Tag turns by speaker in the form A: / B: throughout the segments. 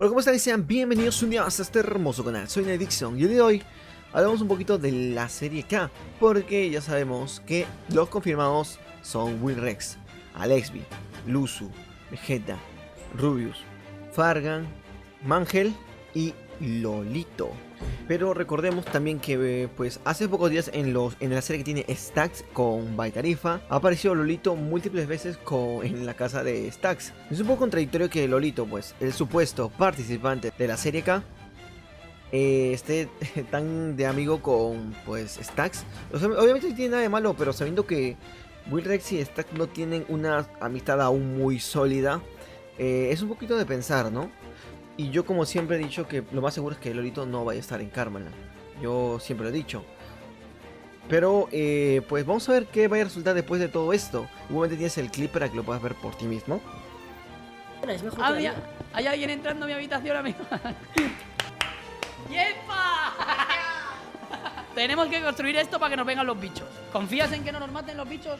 A: Hola, ¿cómo están? Y sean bienvenidos un día más a este hermoso canal. Soy Nedixon y el día de hoy hablamos un poquito de la serie K, porque ya sabemos que los confirmados son Wilrex, Alexby, Luzu, Vegeta, Rubius, Fargan, Mangel y Lolito. Pero recordemos también que pues hace pocos días en la serie que tiene Stacks con Baitarifa apareció Lolito múltiples veces en la casa de Stacks. Es un poco contradictorio que Lolito, pues el supuesto participante de la serie K, esté tan de amigo con pues Stacks. O sea, obviamente no tiene nada de malo, pero sabiendo que Wilrex y Stacks no tienen una amistad aún muy sólida, es un poquito de pensar, ¿no? Y yo, como siempre he dicho, que lo más seguro es que Lolito no vaya a estar en Karmaland. Yo siempre lo he dicho. Pero pues vamos a ver qué vaya a resultar después de todo esto. Igualmente tienes el clip para que lo puedas ver por ti mismo.
B: Es mejor
C: Ah,
B: que
C: mira, hay alguien entrando a mi habitación, amigo. ¡Yepa! Tenemos que construir esto para que nos vengan los bichos. ¿Confías en que no nos maten los bichos?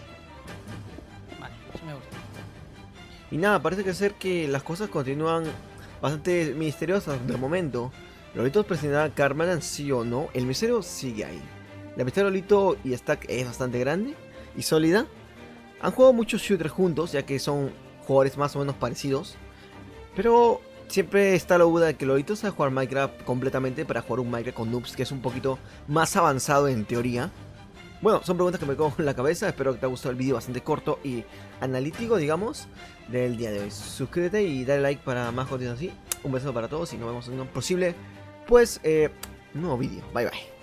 C: Vale, eso me gusta.
A: Y nada, parece que ser que las cosas continúan bastante misteriosas de momento. ¿Lolito presionará a Karmaland, sí o no? El misterio sigue ahí. La amistad de Lolito y Stack es bastante grande y sólida. Han jugado muchos shooters juntos, ya que son jugadores más o menos parecidos. Pero siempre está la duda de que Lolito sabe jugar Minecraft completamente para jugar un Minecraft con noobs que es un poquito más avanzado en teoría. Bueno, son preguntas que me quedo en la cabeza. Espero que te haya gustado el vídeo bastante corto y analítico, digamos, del día de hoy. Suscríbete y dale like para más contenido así. Un beso para todos y nos vemos en un posible, pues, nuevo vídeo. Bye bye.